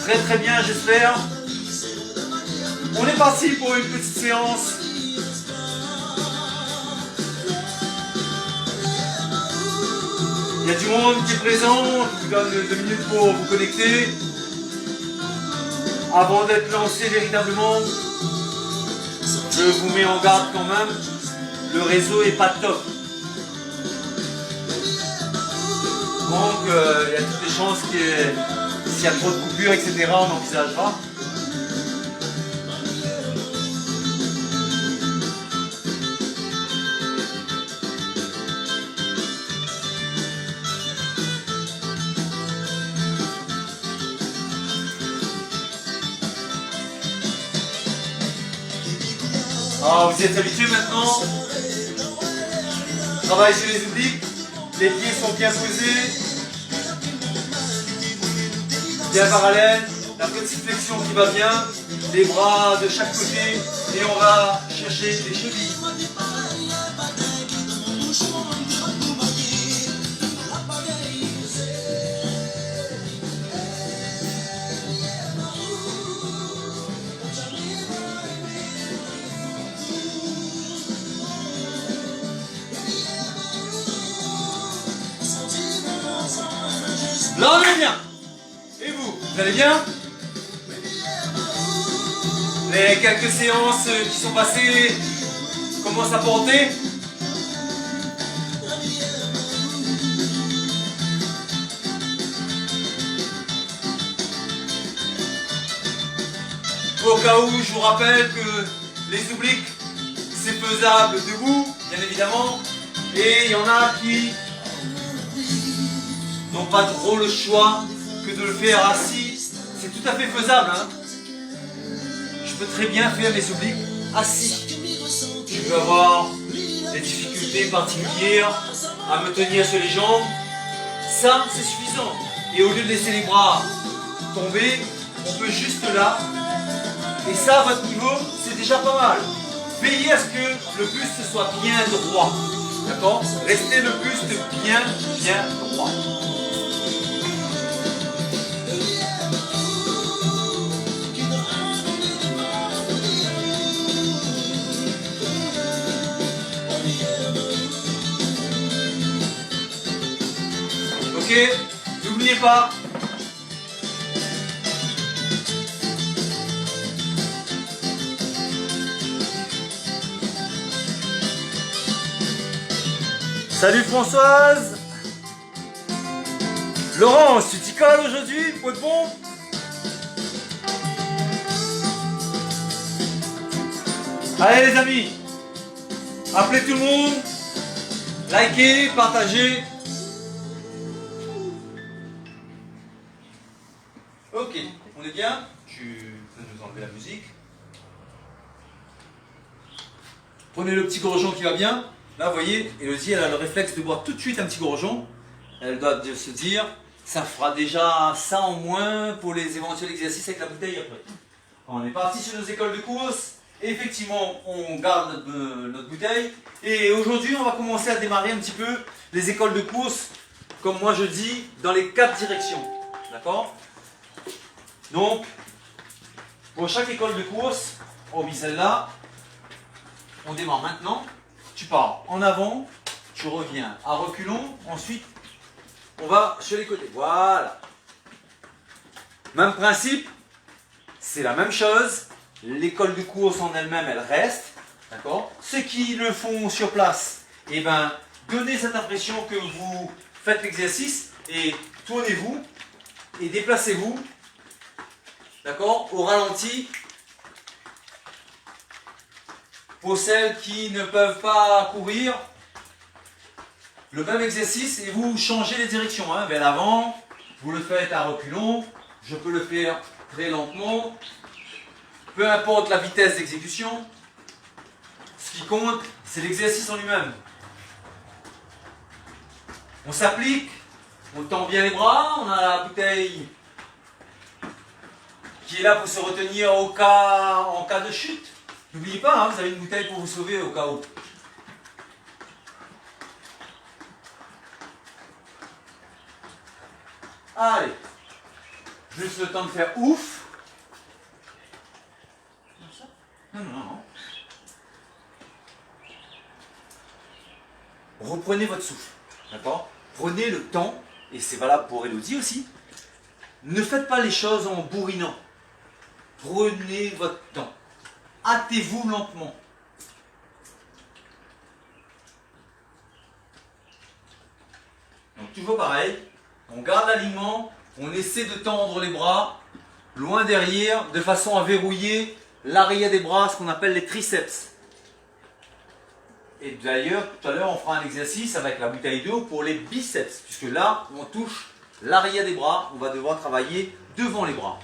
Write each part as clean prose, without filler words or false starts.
Très très bien, j'espère. On est parti pour une petite séance. Il y a du monde qui est présent. Je vous donne 2 minutes pour vous connecter. Avant d'être lancé véritablement, je vous mets en garde quand même. Le réseau est pas top. Donc il y a toutes les chances que s'il y a trop de coupures, etc., on envisagera. Alors vous êtes habitués maintenant. Travail sur les obliques. Les pieds sont bien posés. Bien parallèle. La petite flexion qui va bien. Les bras de chaque côté. Et on va chercher les chevilles. Là on est bien. Et vous allez bien? Les quelques séances qui sont passées commencent à porter. Au cas où, je vous rappelle que les obliques, c'est faisable debout, bien évidemment. Et il y en a qui n'ont pas trop le choix que de le faire assis. C'est tout à fait faisable. Hein. Je peux très bien faire mes obliques assis. Je peux avoir des difficultés particulières à me tenir sur les jambes. Ça, c'est suffisant. Et au lieu de laisser les bras tomber, on peut juste là. Et ça, à votre niveau, c'est déjà pas mal. Veillez à ce que le buste soit bien droit. D'accord? Restez le buste bien droit. Ok, n'oubliez pas. Salut Françoise. Laurence, tu t'y colles aujourd'hui pour être bon? Allez les amis, appelez tout le monde, likez, partagez. Ok, on est bien. Tu peux nous enlever la musique. Prenez le petit gorgeon qui va bien. Là, vous voyez, Elodie, elle a le réflexe de boire tout de suite un petit gorgeon. Elle doit se dire, ça fera déjà ça en moins pour les éventuels exercices avec la bouteille après. On est parti sur nos écoles de course. Effectivement, on garde notre bouteille. Et aujourd'hui, on va commencer à démarrer un petit peu les écoles de course, comme moi je dis, dans les 4 directions. D'accord? Donc, pour chaque école de course, hormis celle-là, on démarre maintenant. Tu pars en avant, tu reviens à reculons, ensuite on va sur les côtés. Voilà. Même principe, c'est la même chose. L'école de course en elle-même, elle reste. D'accord? Ceux qui le font sur place, eh ben, donnez cette impression que vous faites l'exercice et tournez-vous et déplacez-vous. D'accord? Au ralenti. Pour celles qui ne peuvent pas courir, le même exercice et vous changez les directions. Hein, vers l'avant, vous le faites à reculons. Je peux le faire très lentement. Peu importe la vitesse d'exécution. Ce qui compte, c'est l'exercice en lui-même. On s'applique, on tend bien les bras, on a la bouteille qui est là pour se retenir en cas de chute. N'oubliez pas, hein, vous avez une bouteille pour vous sauver au cas où. Allez. Juste le temps de faire ouf. Non, non, non. Reprenez votre souffle. D'accord? Prenez le temps, et c'est valable pour Elodie aussi. Ne faites pas les choses en bourrinant. Prenez votre temps. Hâtez-vous lentement. Donc toujours pareil, on garde l'alignement, on essaie de tendre les bras loin derrière de façon à verrouiller l'arrière des bras, ce qu'on appelle les triceps. Et d'ailleurs, tout à l'heure, on fera un exercice avec la bouteille d'eau pour les biceps, puisque là, on touche l'arrière des bras, on va devoir travailler devant les bras.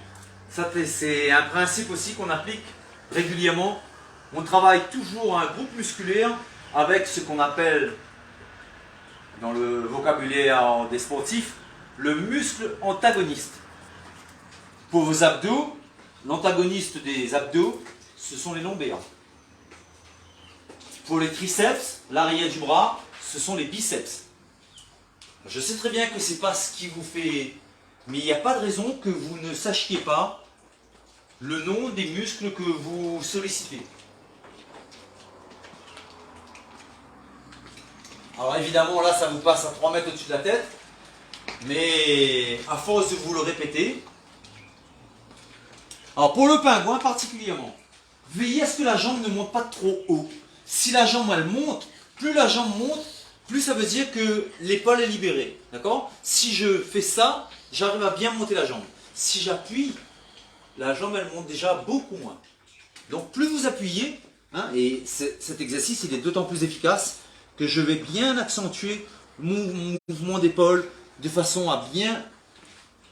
Ça, c'est un principe aussi qu'on applique régulièrement. On travaille toujours un groupe musculaire avec ce qu'on appelle, dans le vocabulaire des sportifs, le muscle antagoniste. Pour vos abdos, l'antagoniste des abdos, ce sont les lombaires. Pour les triceps, l'arrière du bras, ce sont les biceps. Je sais très bien que ce n'est pas ce qui vous fait... Mais il n'y a pas de raison que vous ne sachiez pas le nom des muscles que vous sollicitez. Alors évidemment, là, ça vous passe à 3 mètres au-dessus de la tête. Mais à force de vous le répéter... Alors pour le pingouin particulièrement, veillez à ce que la jambe ne monte pas trop haut. Si la jambe elle monte, plus la jambe monte, plus ça veut dire que l'épaule est libérée. D'accord? Si je fais ça, j'arrive à bien monter la jambe. Si j'appuie, la jambe elle monte déjà beaucoup moins. Donc plus vous appuyez, hein, et cet exercice il est d'autant plus efficace que je vais bien accentuer mon mouvement d'épaule de façon à bien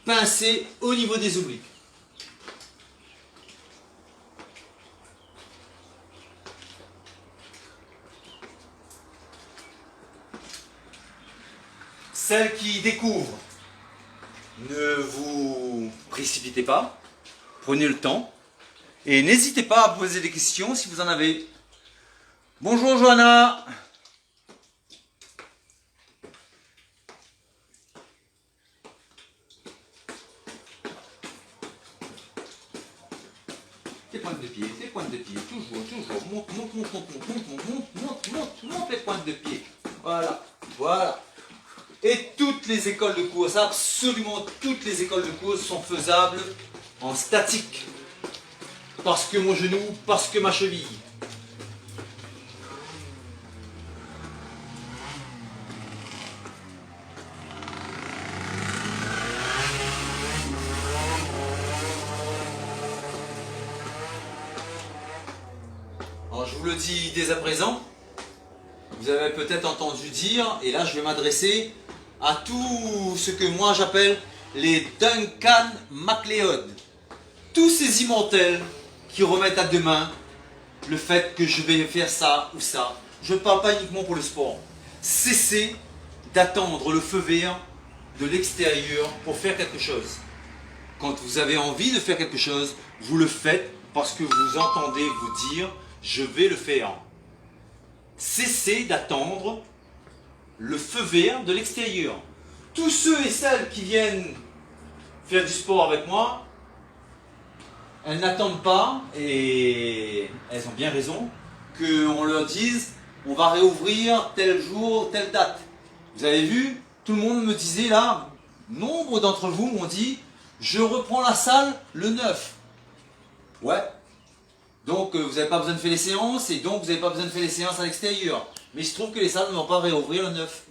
pincer au niveau des obliques. Celles qui découvrent, ne vous précipitez pas, prenez le temps et n'hésitez pas à poser des questions si vous en avez. Bonjour Johanna. Tes pointes de pied, toujours, monte, monte, monte, monte, monte, monte, monte, monte, monte, monte les pointes de pied. Voilà, voilà. Et toutes les écoles de course, absolument toutes les écoles de course sont faisables en statique. Parce que mon genou, parce que ma cheville. Alors je vous le dis dès à présent, vous avez peut-être entendu dire, et là je vais m'adresser à tout ce que moi j'appelle les Duncan MacLeod. Tous ces immortels qui remettent à demain le fait que je vais faire ça ou ça. Je ne parle pas uniquement pour le sport. Cessez d'attendre le feu vert de l'extérieur pour faire quelque chose. Quand vous avez envie de faire quelque chose, vous le faites parce que vous entendez vous dire « je vais le faire ». Cessez d'attendre le feu vert de l'extérieur. Tous ceux et celles qui viennent faire du sport avec moi, elles n'attendent pas, et elles ont bien raison, qu'on leur dise on va réouvrir tel jour, telle date. Vous avez vu, tout le monde me disait là, nombre d'entre vous m'ont dit je reprends la salle le 9. Ouais. Donc vous n'avez pas besoin de faire les séances, et donc vous n'avez pas besoin de faire les séances à l'extérieur. Mais il se trouve que les salles ne vont pas réouvrir le 9.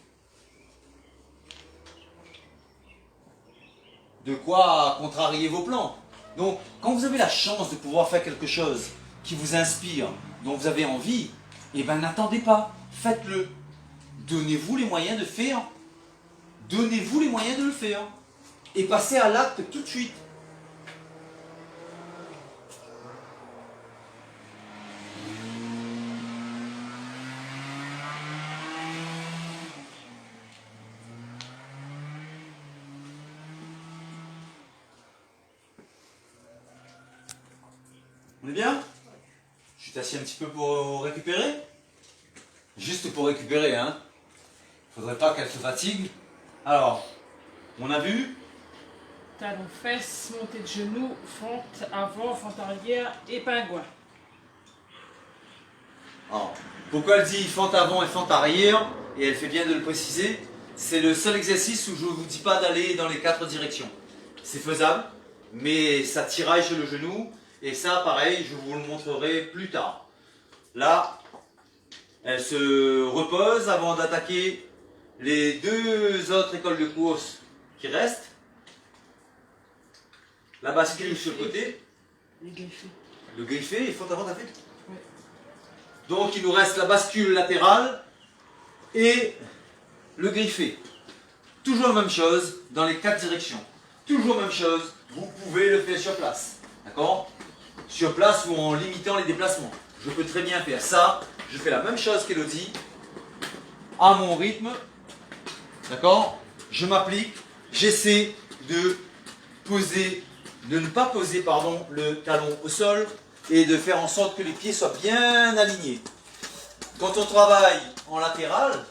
De quoi contrarier vos plans. Donc, quand vous avez la chance de pouvoir faire quelque chose qui vous inspire, dont vous avez envie, eh bien n'attendez pas, faites-le. Donnez-vous les moyens de faire. Donnez-vous les moyens de le faire. Et passez à l'acte tout de suite. On est bien? Je suis assis un petit peu pour récupérer. Juste pour récupérer, hein. Faudrait pas qu'elle se fatigue. Alors, on a vu. talons fesses, montée de genoux, fente avant, fente arrière et pingouin. Alors, pourquoi elle dit fente avant et fente arrière, et elle fait bien de le préciser, c'est le seul exercice où je ne vous dis pas d'aller dans les 4 directions. C'est faisable, mais ça tiraille sur le genou, et ça pareil, je vous le montrerai plus tard. Là, elle se repose avant d'attaquer les 2 autres écoles de course qui restent. La bascule sur le côté. Les griffés. Le griffé, il faut avant ta fait. Oui. Donc il nous reste la bascule latérale et le griffé. Toujours la même chose dans les 4 directions. Toujours la même chose, vous pouvez le faire sur place. D'accord? Sur place ou en limitant les déplacements. Je peux très bien faire ça. Je fais la même chose qu'Elodie, à mon rythme. D'accord? Je m'applique, j'essaie de poser, de ne pas poser pardon, le talon au sol et de faire en sorte que les pieds soient bien alignés. Quand on travaille en latéral,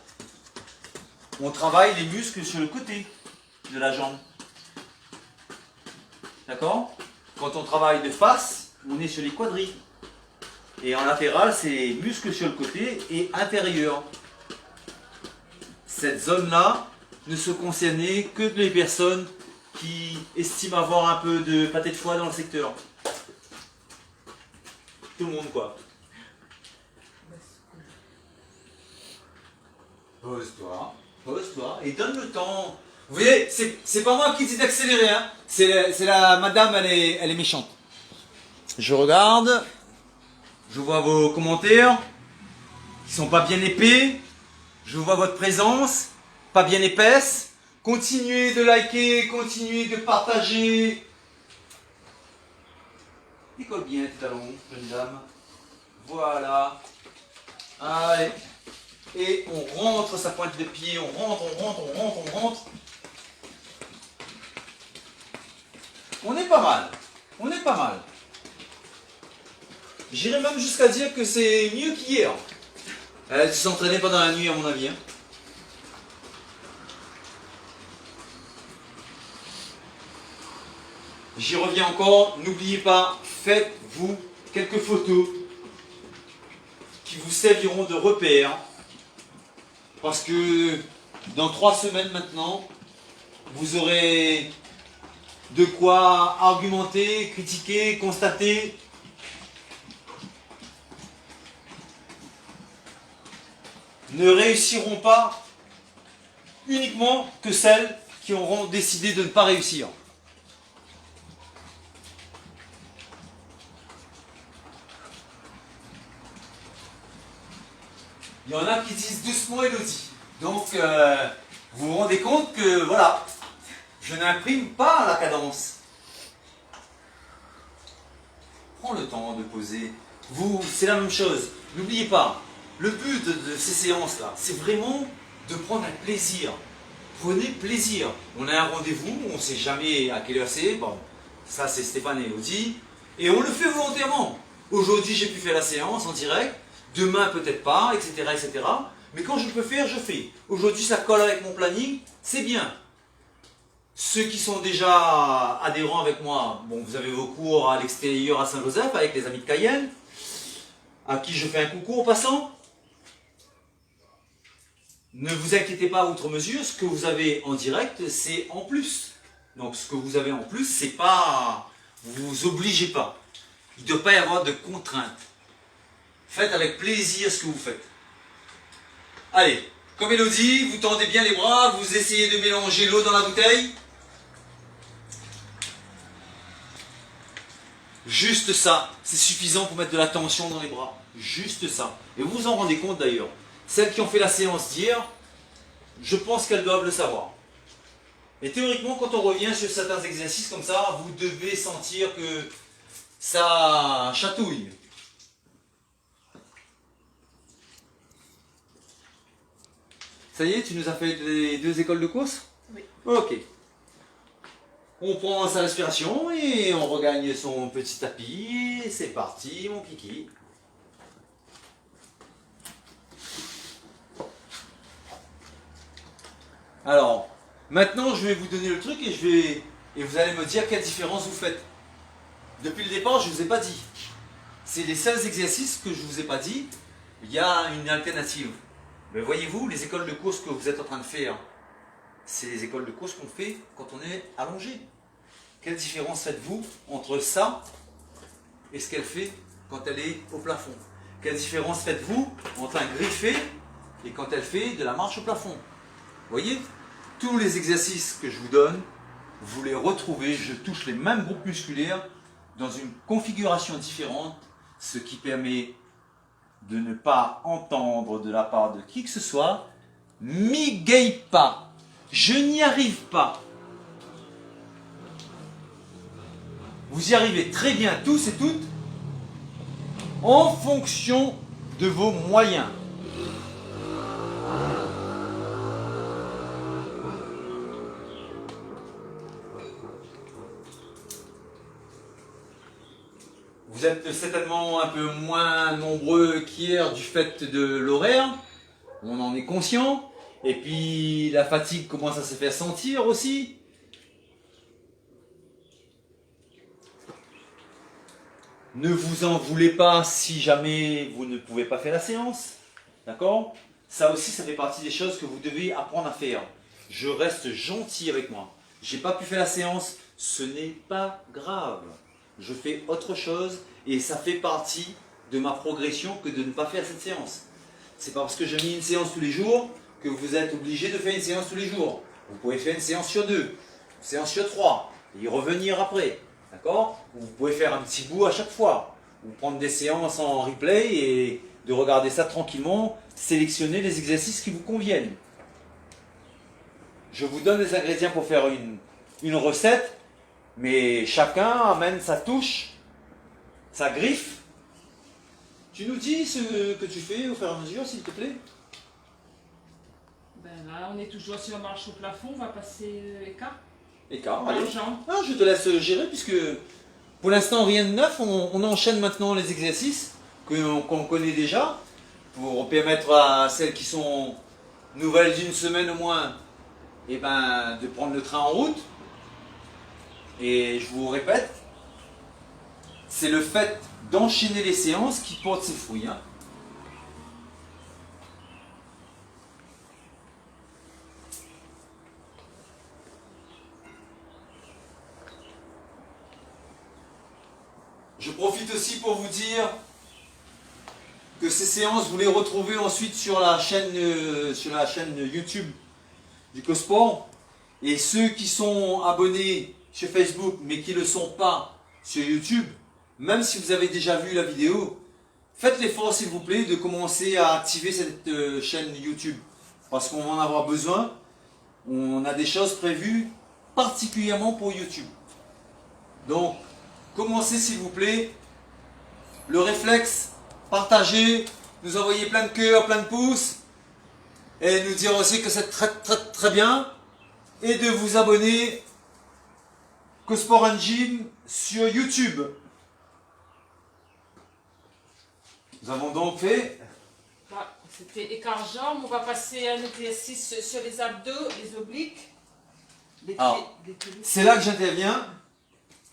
on travaille les muscles sur le côté de la jambe. D'accord? Quand on travaille de face, on est sur les quadris. Et en latéral, c'est muscles sur le côté et intérieur. Cette zone-là ne se concernait que les personnes qui estiment avoir un peu de pâté de foie dans le secteur. Tout le monde, quoi. Pose-toi, pose-toi et donne le temps. Vous voyez, c'est pas moi qui dis d'accélérer, hein. C'est la madame, elle est méchante. Je regarde, je vois vos commentaires qui sont pas bien épais. Je vois votre présence, pas bien épaisse. Continuez de liker, continuez de partager. Décolle bien tes talons, jeune dame. Voilà. Allez. Et on rentre sa pointe de pied, on rentre, on rentre, on rentre, on rentre. On est pas mal. On est pas mal. J'irais même jusqu'à dire que c'est mieux qu'hier. Elle s'entraînait pendant la nuit à mon avis. Hein. J'y reviens encore, n'oubliez pas, faites-vous quelques photos qui vous serviront de repère. Parce que dans 3 semaines maintenant, vous aurez de quoi argumenter, critiquer, constater. Ne réussiront pas uniquement que celles qui auront décidé de ne pas réussir. Il y en a qui disent doucement Elodie. Donc, vous vous rendez compte que, voilà, je n'imprime pas la cadence. Prends le temps de poser. Vous, c'est la même chose. N'oubliez pas, le but de ces séances-là, c'est vraiment de prendre un plaisir. Prenez plaisir. On a un rendez-vous, on ne sait jamais à quelle heure c'est. Bon, ça c'est Stéphane et Elodie. Et on le fait volontairement. Aujourd'hui, j'ai pu faire la séance en direct. Demain, peut-être pas, etc., etc. Mais quand je peux faire, je fais. Aujourd'hui, ça colle avec mon planning, c'est bien. Ceux qui sont déjà adhérents avec moi, bon, vous avez vos cours à l'extérieur à Saint-Joseph avec les amis de Cayenne, à qui je fais un coucou en passant. Ne vous inquiétez pas outre mesure, ce que vous avez en direct, c'est en plus. Donc ce que vous avez en plus, c'est pas... Vous vous obligez pas. Il ne doit pas y avoir de contraintes. Faites avec plaisir ce que vous faites. Allez, comme Elodie, vous tendez bien les bras, vous essayez de mélanger l'eau dans la bouteille. Juste ça, c'est suffisant pour mettre de la tension dans les bras. Juste ça. Et vous vous en rendez compte d'ailleurs. Celles qui ont fait la séance d'hier, je pense qu'elles doivent le savoir. Et théoriquement, quand on revient sur certains exercices comme ça, vous devez sentir que ça chatouille. Ça y est, tu nous as fait les 2 écoles de course? Oui. Ok. On prend sa respiration et on regagne son petit tapis. C'est parti, mon kiki. Alors, maintenant je vais vous donner le truc et je vais et vous allez me dire quelle différence vous faites. Depuis le départ, je ne vous ai pas dit. C'est les seuls exercices que je ne vous ai pas dit. Il y a une alternative. Mais voyez-vous, les écoles de course que vous êtes en train de faire, c'est les écoles de course qu'on fait quand on est allongé. Quelle différence faites-vous entre ça et ce qu'elle fait quand elle est au plafond? Quelle différence faites-vous entre un griffé et quand elle fait de la marche au plafond? Vous voyez, tous les exercices que je vous donne, vous les retrouvez, je touche les mêmes groupes musculaires dans une configuration différente, ce qui permet de ne pas entendre de la part de qui que ce soit « m'égaye pas, je n'y arrive pas ». Vous y arrivez très bien tous et toutes en fonction de vos moyens. Vous êtes certainement un peu moins nombreux qu'hier du fait de l'horaire, on en est conscient, et puis la fatigue commence à se faire sentir aussi. Ne vous en voulez pas si jamais vous ne pouvez pas faire la séance, d'accord? Ça aussi, ça fait partie des choses que vous devez apprendre à faire. Je reste gentil avec moi. J'ai pas pu faire la séance, ce n'est pas grave. Je fais autre chose et ça fait partie de ma progression que de ne pas faire cette séance. C'est pas parce que j'ai mis une séance tous les jours que vous êtes obligé de faire une séance tous les jours. Vous pouvez faire une séance sur 2, une séance sur 3 et y revenir après. D'accord? Vous pouvez faire un petit bout à chaque fois. Ou prendre des séances en replay et de regarder ça tranquillement, sélectionner les exercices qui vous conviennent. Je vous donne les ingrédients pour faire une recette, mais chacun amène sa touche, sa griffe. Tu nous dis ce que tu fais au fur et à mesure, s'il te plaît? Ben là, on est toujours sur la marche au plafond, on va passer écart. Écart, allez. Jean. Ah, je te laisse gérer puisque pour l'instant rien de neuf. On enchaîne maintenant les exercices qu'on connaît déjà pour permettre à celles qui sont nouvelles d'une semaine au moins et ben, de prendre le train en route. Et je vous répète, c'est le fait d'enchaîner les séances qui porte ses fruits. Hein. Je profite aussi pour vous dire que ces séances, vous les retrouvez ensuite sur la chaîne YouTube du CoSport. Et ceux qui sont abonnés sur Facebook, mais qui ne le sont pas sur YouTube, même si vous avez déjà vu la vidéo, faites l'effort s'il vous plaît de commencer à activer cette chaîne YouTube. Parce qu'on va en avoir besoin. On a des choses prévues particulièrement pour YouTube. Donc, commencez s'il vous plaît. Le réflexe, partagez, nous envoyer plein de cœurs, plein de pouces. Et nous dire aussi que c'est très bien. Et de vous abonner CoSport Engine sur YouTube. Nous avons donc fait... Là, c'était écart jambes, on va passer à un exercice sur les abdos, les obliques. Les pieds, c'est là que j'interviens.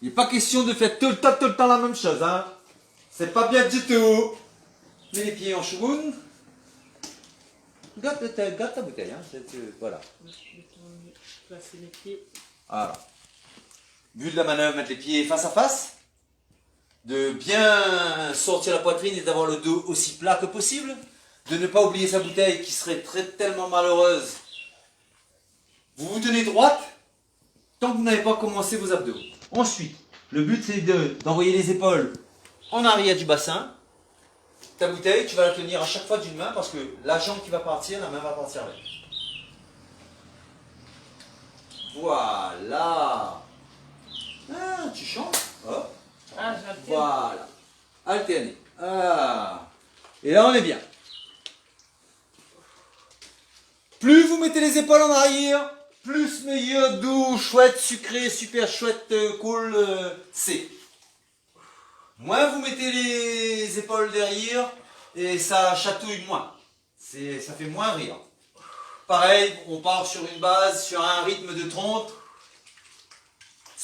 Il n'est pas question de faire tout le temps la même chose. Hein. C'est pas bien du tout. Mets les pieds en chougoune. Gâte ta bouteille. Hein. Voilà. Placer les pieds. Voilà. But de la manœuvre, mettre les pieds face à face. De bien sortir la poitrine et d'avoir le dos aussi plat que possible. De ne pas oublier sa bouteille qui serait tellement malheureuse. Vous vous tenez droite tant que vous n'avez pas commencé vos abdos. Ensuite, le but c'est d'envoyer les épaules en arrière du bassin. Ta bouteille, tu vas la tenir à chaque fois d'une main parce que la jambe qui va partir, la main va partir avec. Voilà. Ah, tu changes. Hop. Ah, j'alterne. Voilà. Alterner. Ah. Et là, on est bien. Plus vous mettez les épaules en arrière, plus meilleur, doux, chouette, sucré, super chouette, cool, c'est. Moins vous mettez les épaules derrière et ça chatouille moins. Ça fait moins rire. Pareil, on part sur une base, sur un rythme de 30.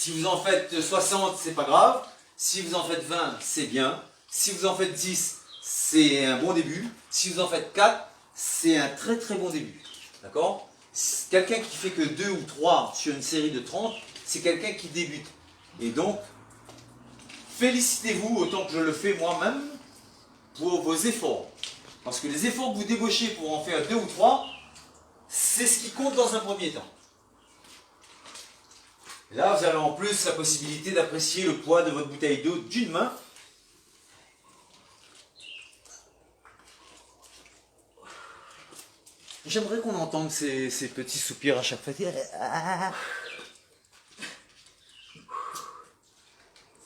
Si vous en faites 60, c'est pas grave. Si vous en faites 20, c'est bien. Si vous en faites 10, c'est un bon début. Si vous en faites 4, c'est un très très bon début. D'accord? Quelqu'un qui fait que 2 ou 3 sur une série de 30, c'est quelqu'un qui débute. Et donc, félicitez-vous autant que je le fais moi-même pour vos efforts. Parce que les efforts que vous débauchez pour en faire 2 ou 3, c'est ce qui compte dans un premier temps. Et là, vous avez en plus la possibilité d'apprécier le poids de votre bouteille d'eau d'une main. J'aimerais qu'on entende ces petits soupirs à chaque fois. C'est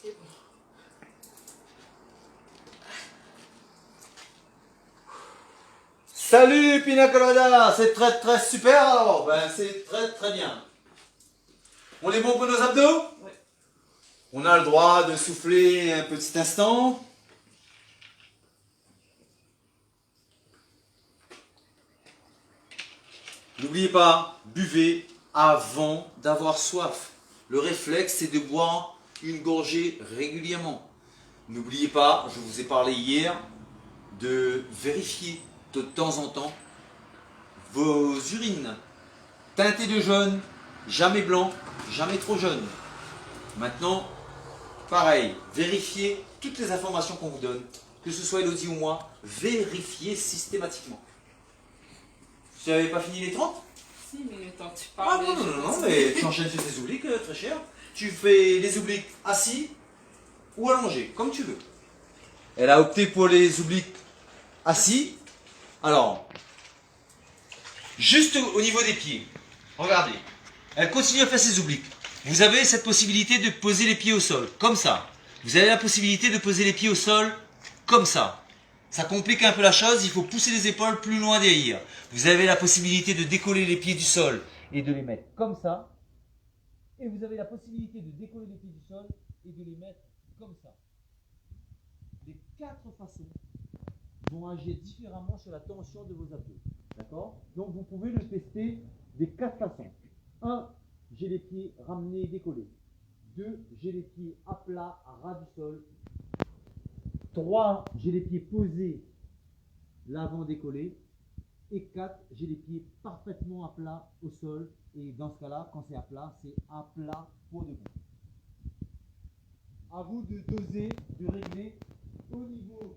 bon. Salut Pina Colada, c'est très très super alors, ben c'est très très bien. On est bon pour nos abdos? Oui. On a le droit de souffler un petit instant. N'oubliez pas, buvez avant d'avoir soif. Le réflexe, c'est de boire une gorgée régulièrement. N'oubliez pas, je vous ai parlé hier, de vérifier de temps en temps vos urines. Teintées de jaune, jamais blanc, jamais trop jaune. Maintenant, pareil, vérifiez toutes les informations qu'on vous donne, que ce soit Elodie ou moi, vérifiez systématiquement. Tu n'avais pas fini les 30? Si, mais quand tu Ah parles... non, mais tu enchaînes sur tes obliques, très cher. Tu fais les obliques assis ou allongés, comme tu veux. Elle a opté pour les obliques assis. Alors, juste au niveau des pieds, regardez. Elle continue à faire ses obliques. Vous avez cette possibilité de poser les pieds au sol, comme ça. Vous avez la possibilité de poser les pieds au sol, comme ça. Ça complique un peu la chose, il faut pousser les épaules plus loin derrière. Vous avez la possibilité de décoller les pieds du sol et de les mettre comme ça. Et vous avez la possibilité de décoller les pieds du sol et de les mettre comme ça. Les 4 façons vont agir différemment sur la tension de vos abdos. D'accord? Donc vous pouvez le tester des 4 façons. 1. J'ai les pieds ramenés et décollés. 2. J'ai les pieds à plat, à ras du sol. 3. J'ai les pieds posés, l'avant décollé. Et 4. J'ai les pieds parfaitement à plat au sol. Et dans ce cas-là, quand c'est à plat, c'est à plat pour debout. À vous de doser, de régler au niveau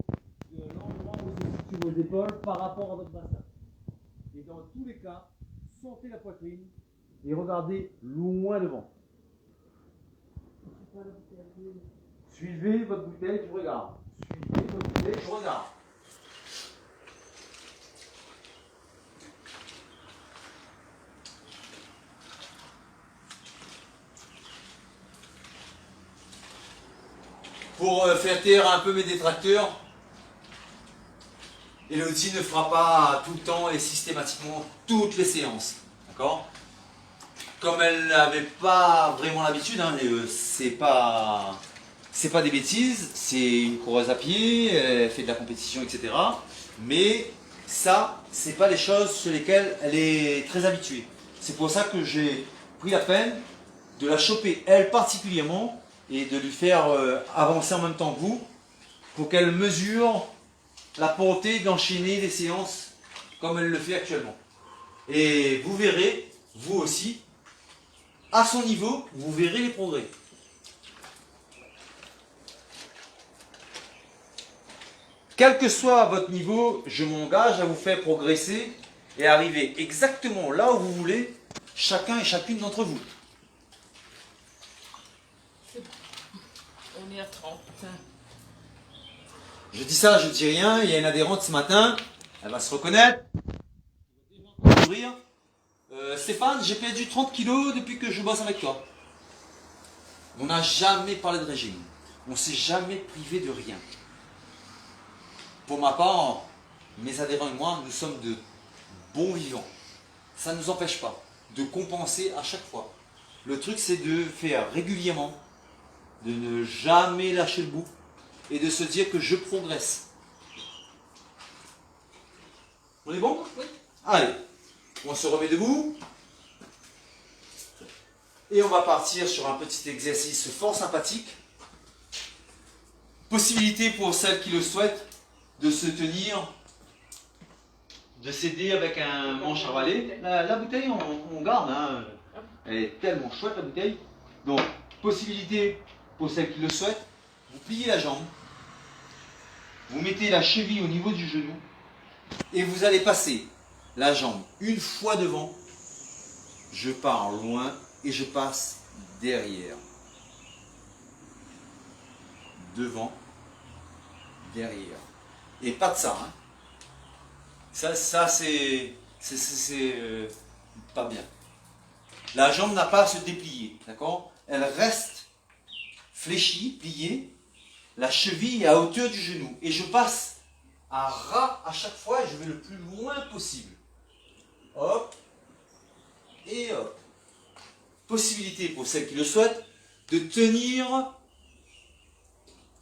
de l'endroit où se situent vos épaules par rapport à votre bassin. Et dans tous les cas, sentez la poitrine et regardez loin devant. Suivez votre bouteille, je regarde. Suivez votre bouteille, je regarde. Pour faire taire un peu mes détracteurs, Elodie ne fera pas tout le temps et systématiquement toutes les séances. D'accord? Comme elle n'avait pas vraiment l'habitude, hein, c'est pas des bêtises, c'est une coureuse à pied, elle fait de la compétition, etc. Mais ça, c'est pas les choses sur lesquelles elle est très habituée. C'est pour ça que j'ai pris la peine de la choper, elle particulièrement, et de lui faire avancer en même temps que vous, pour qu'elle mesure la portée d'enchaîner les séances comme elle le fait actuellement. Et vous verrez, vous aussi, à son niveau, vous verrez les progrès. Quel que soit votre niveau, je m'engage à vous faire progresser et arriver exactement là où vous voulez, chacun et chacune d'entre vous. On est à 30. Je dis ça, je dis rien, il y a une adhérente ce matin, elle va se reconnaître. Sourire. Stéphane, j'ai perdu 30 kilos depuis que je bosse avec toi. On n'a jamais parlé de régime. On ne s'est jamais privé de rien. Pour ma part, mes adhérents et moi, nous sommes de bons vivants. Ça ne nous empêche pas de compenser à chaque fois. Le truc, c'est de faire régulièrement, de ne jamais lâcher le bout et de se dire que je progresse. On est bon? Oui. Allez, on se remet debout. Et on va partir sur un petit exercice fort sympathique. Possibilité pour celles qui le souhaitent de se tenir, de s'aider avec un manche à balai. La bouteille, on garde, hein. Elle est tellement chouette la bouteille. Donc, possibilité pour celles qui le souhaitent, vous pliez la jambe, vous mettez la cheville au niveau du genou et vous allez passer la jambe une fois devant. Je pars loin et je passe derrière. Devant, derrière. Et pas de ça, hein. Ça c'est pas bien. La jambe n'a pas à se déplier, d'accord? Elle reste fléchie, pliée. La cheville est à hauteur du genou. Et je passe à ras à chaque fois et je vais le plus loin possible. Hop. Et hop. Possibilité pour celles qui le souhaitent de tenir.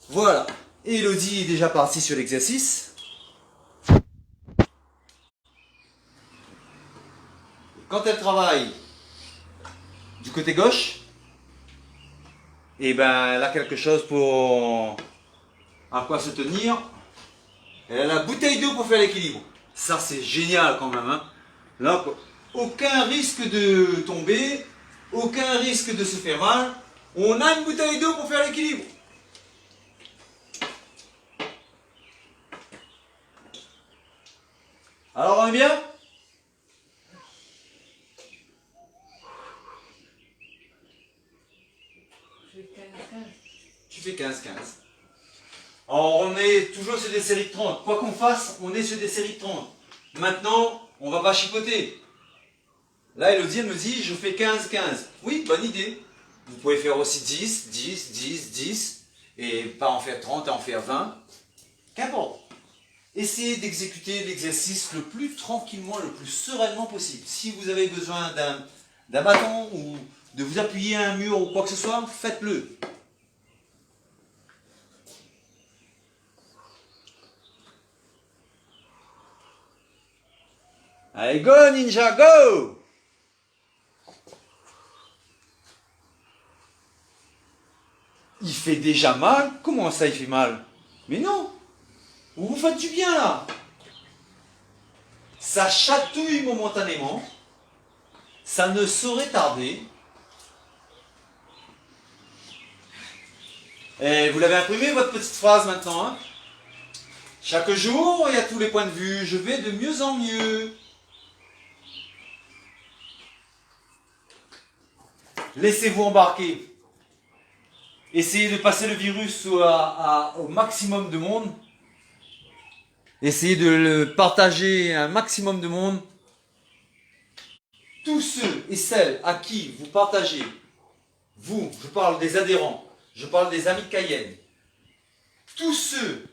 Voilà. Elodie est déjà partie sur l'exercice. Quand elle travaille du côté gauche, et ben elle a quelque chose pour à quoi se tenir. Elle a la bouteille d'eau pour faire l'équilibre. Ça c'est génial quand même, hein. Là, aucun risque de tomber, aucun risque de se faire mal. On a une bouteille d'eau pour faire l'équilibre. Alors on est bien? Tu fais 15-15. Alors on est toujours sur des séries de 30. Quoi qu'on fasse, on est sur des séries de 30. Maintenant, on va pas chipoter. Là, Elodie, elle me dit, je fais 15-15. Oui, bonne idée. Vous pouvez faire aussi 10, 10, 10, 10. Et pas en faire 30 et en faire 20. Qu'importe. Essayez d'exécuter l'exercice le plus tranquillement, le plus sereinement possible. Si vous avez besoin d'un bâton ou de vous appuyer à un mur ou quoi que ce soit, faites-le. Allez, go ninja, go! Il fait déjà mal? Comment ça il fait mal? Mais non! Vous vous faites du bien là! Ça chatouille momentanément. Ça ne saurait tarder. Et vous l'avez imprimé votre petite phrase maintenant, hein? Chaque jour, et à tous les points de vue, je vais de mieux en mieux. Laissez-vous embarquer. Essayez de passer le virus au maximum de monde. Essayez de le partager à un maximum de monde. Tous ceux et celles à qui vous partagez, vous, je parle des adhérents, je parle des amis de Cayenne, tous ceux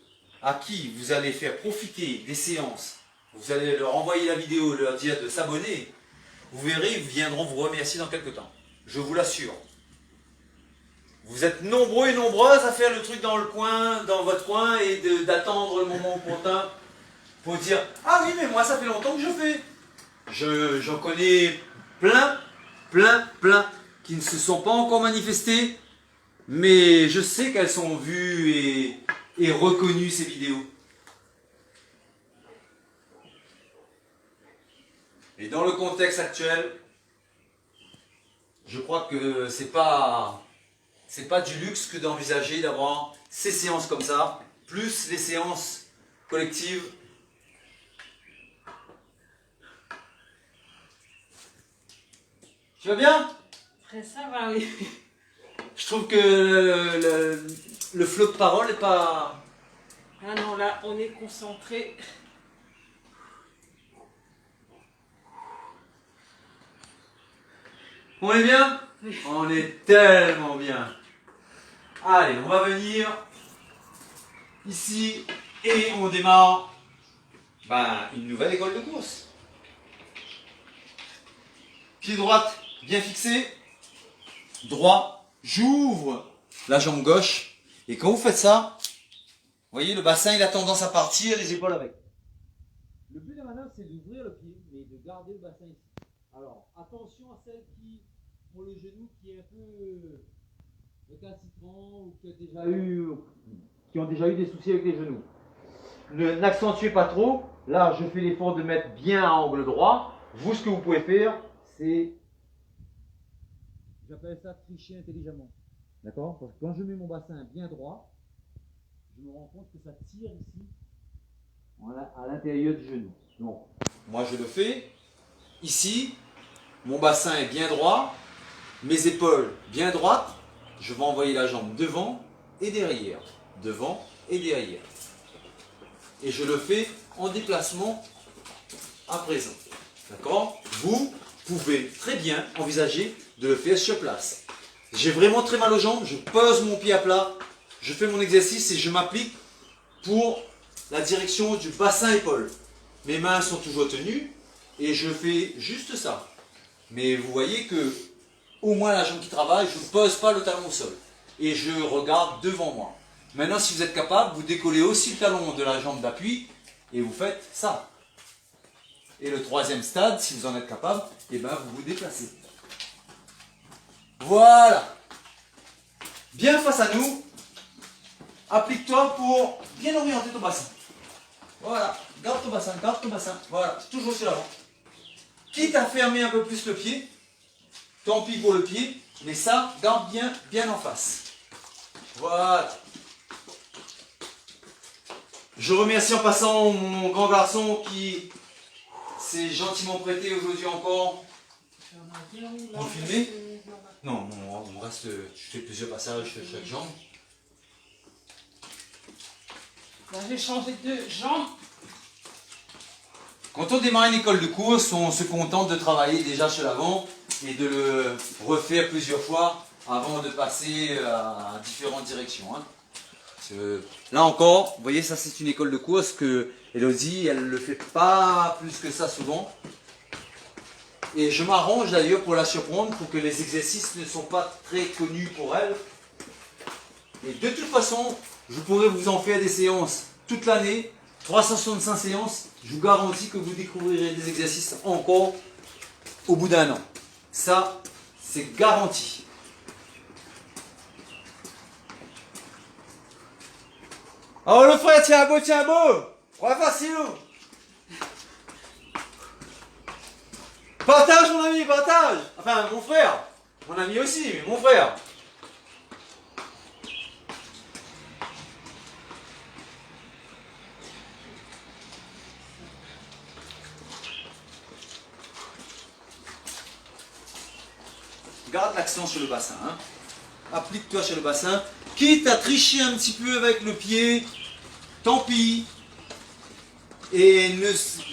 à qui vous allez faire profiter des séances, vous allez leur envoyer la vidéo, leur dire de s'abonner, vous verrez, ils viendront vous remercier dans quelques temps. Je vous l'assure. Vous êtes nombreux et nombreuses à faire le truc dans le coin, dans votre coin, et d'attendre le moment opportun pour dire « Ah oui, mais moi ça fait longtemps que je fais ». J'en connais plein qui ne se sont pas encore manifestées, mais je sais qu'elles sont vues et reconnues ces vidéos. Et dans le contexte actuel, je crois que c'est pas du luxe que d'envisager d'avoir ces séances comme ça, plus les séances collectives. Tu vas bien? Après ça va, oui. Je trouve que le flot de parole n'est pas... Ah non, là, on est concentré. On est bien? Oui. On est tellement bien. Allez, on va venir ici et on démarre une nouvelle école de course. Pied droite bien fixé, droit, j'ouvre la jambe gauche et quand vous faites ça, vous voyez le bassin il a tendance à partir, les épaules avec. Le but de la manœuvre c'est d'ouvrir le pied mais de garder le bassin ici. Alors attention à celles qui pour le genou qui est un peu récalcitrant ou qui ont déjà eu des soucis avec les genoux. N'accentuez pas trop. Là, je fais l'effort de mettre bien à angle droit. Vous, ce que vous pouvez faire, c'est... J'appelle ça tricher intelligemment. D'accord? Parce que quand je mets mon bassin bien droit, je me rends compte que ça tire ici, voilà, à l'intérieur du genou. Donc, moi je le fais. Ici, mon bassin est bien droit, mes épaules bien droites. Je vais envoyer la jambe devant et derrière. Devant et derrière. Et je le fais en déplacement à présent. D'accord? Vous pouvez très bien envisager de le faire sur place. J'ai vraiment très mal aux jambes, je pose mon pied à plat, je fais mon exercice et je m'applique pour la direction du bassin-épaule. Mes mains sont toujours tenues et je fais juste ça. Mais vous voyez que au moins la jambe qui travaille, je ne pose pas le talon au sol. Et je regarde devant moi. Maintenant, si vous êtes capable, vous décollez aussi le talon de la jambe d'appui et vous faites ça. Et le troisième stade, si vous en êtes capable, eh ben vous vous déplacez. Voilà. Bien face à nous. Applique-toi pour bien orienter ton bassin. Voilà. Garde ton bassin, garde ton bassin. Voilà. Toujours sur l'avant. Quitte à fermer un peu plus le pied, tant pis pour le pied, mais ça, garde bien, bien en face. Voilà. Je remercie en passant mon grand garçon qui s'est gentiment prêté aujourd'hui encore. Vous filmez? Non, on reste, je fais plusieurs passages sur chaque jambe. Là, j'ai changé de jambe. Quand on démarre une école de course, on se contente de travailler déjà sur l'avant et de le refaire plusieurs fois avant de passer à différentes directions. Hein. Là encore, vous voyez, ça c'est une école de course que Elodie, elle ne le fait pas plus que ça souvent. Et je m'arrange d'ailleurs pour la surprendre, pour que les exercices ne sont pas très connus pour elle. Et de toute façon, je pourrais vous en faire des séances toute l'année, 365 séances. Je vous garantis que vous découvrirez des exercices encore au bout d'un an. Ça, c'est garanti. Oh le frère, tiens beau, tiens beau. Ouais, facile. Partage mon ami, partage. Enfin, mon frère. Mon ami aussi, mais mon frère. Garde l'accent sur le bassin. Hein. Applique-toi sur le bassin. Quitte à tricher un petit peu avec le pied, tant pis. Et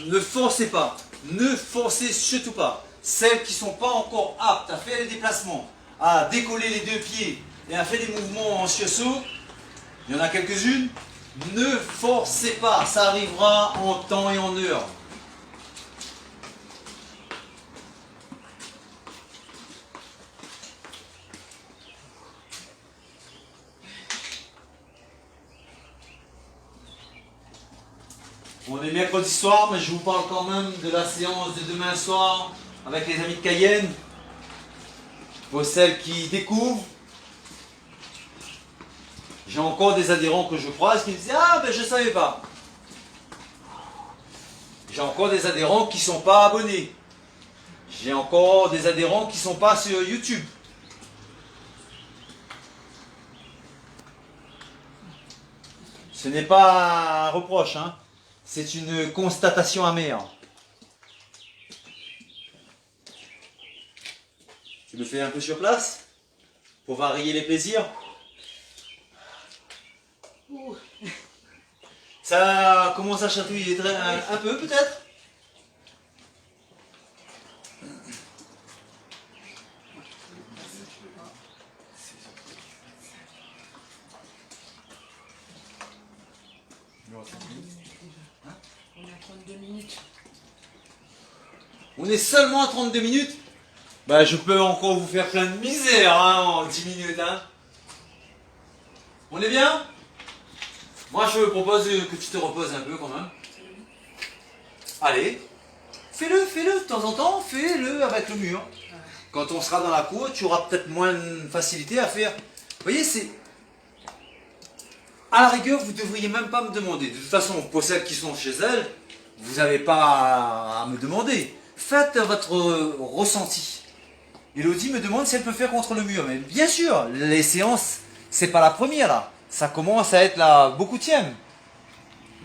ne forcez pas. Ne forcez surtout pas. Celles qui ne sont pas encore aptes à faire les déplacements, à décoller les deux pieds et à faire des mouvements en sursaut, il y en a quelques-unes, ne forcez pas. Ça arrivera en temps et en heure. On est mercredi soir, mais je vous parle quand même de la séance de demain soir avec les amis de Cayenne. Pour celles qui découvrent, j'ai encore des adhérents que je croise qui me disent « Ah, ben je ne savais pas ». J'ai encore des adhérents qui ne sont pas abonnés. J'ai encore des adhérents qui ne sont pas sur YouTube. Ce n'est pas un reproche, hein. C'est une constatation amère. Tu le fais un peu sur place pour varier les plaisirs. Ça commence à chatouiller un peu peut-être. On est à 32 minutes. On est seulement à 32 minutes. Bah, je peux encore vous faire plein de misère hein, en 10 minutes. Hein. On est bien? Moi, je propose que tu te reposes un peu quand même. Allez, fais-le de temps en temps, fais-le avec le mur. Quand on sera dans la cour, tu auras peut-être moins de facilité à faire. Vous voyez, c'est... À la rigueur, vous ne devriez même pas me demander. De toute façon, pour celles qui sont chez elles, vous n'avez pas à me demander. Faites votre ressenti. Elodie me demande si elle peut faire contre le mur. Mais bien sûr, les séances, c'est pas la première là. Ça commence à être la beaucoup-tième.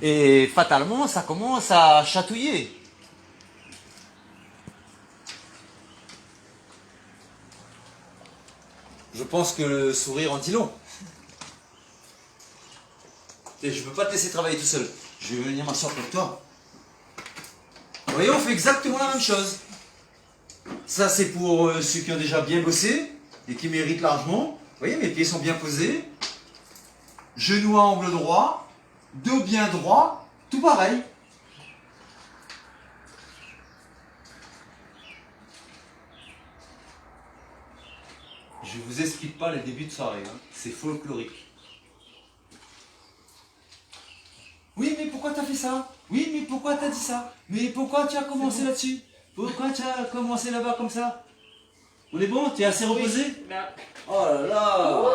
Et fatalement, ça commence à chatouiller. Je pense que le sourire en dit long. Et je ne peux pas te laisser travailler tout seul. Je vais venir m'asseoir avec toi. Vous voyez, on fait exactement la même chose. Ça, c'est pour ceux qui ont déjà bien bossé et qui méritent largement. Vous voyez, mes pieds sont bien posés. Genoux à angle droit. Dos bien droit. Tout pareil. Je ne vous explique pas les débuts de soirée. Hein. C'est folklorique. Oui, mais pourquoi t'as fait ça? Oui, mais pourquoi t'as dit ça? Mais pourquoi tu as commencé là-dessus? Pourquoi tu as commencé là-bas comme ça? On est bon? Tu es assez reposé? Oh là là!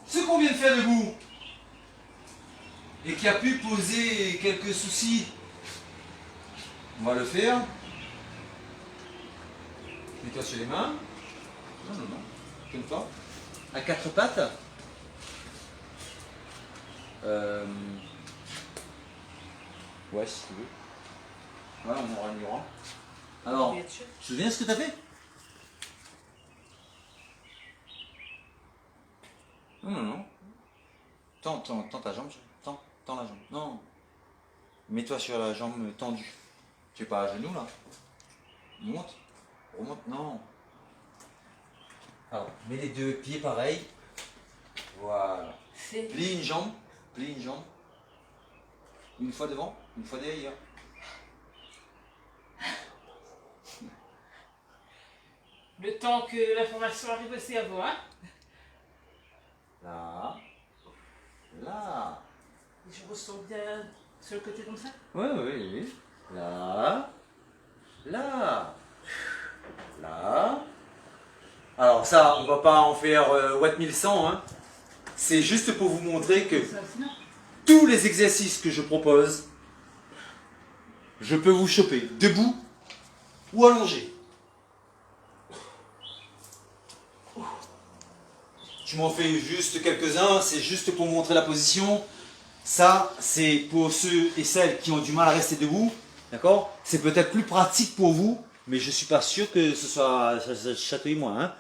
Ce qu'on vient de faire debout et qui a pu poser quelques soucis, on va le faire. Mets-toi sur les mains. Non, non, non. Comme toi. À quatre pattes. Ouais, si tu veux. Ouais, on aura le mur. Alors, tu te souviens ce que tu as fait? Non, non, non. Tends ta jambe. Tends la jambe. Non. Mets-toi sur la jambe tendue. Tu es pas à genoux là. Monte. Remonte. Non. Alors, mets les deux pieds pareil. Voilà. Plie une jambe. Plie une jambe. Une fois devant, une fois derrière. Le temps que l'information arrive aussi à vous, hein? Là. Là. Je ressens bien sur le côté comme ça? Oui, oui, oui. Là. Là. Là. Alors ça, on va pas en faire Watt 1100, hein. C'est juste pour vous montrer que tous les exercices que je propose, je peux vous choper debout ou allongé. Tu m'en fais juste quelques-uns, c'est juste pour montrer la position. Ça, c'est pour ceux et celles qui ont du mal à rester debout. D'accord? C'est peut-être plus pratique pour vous, mais je ne suis pas sûr que ce soit chatouille-moi. Hein.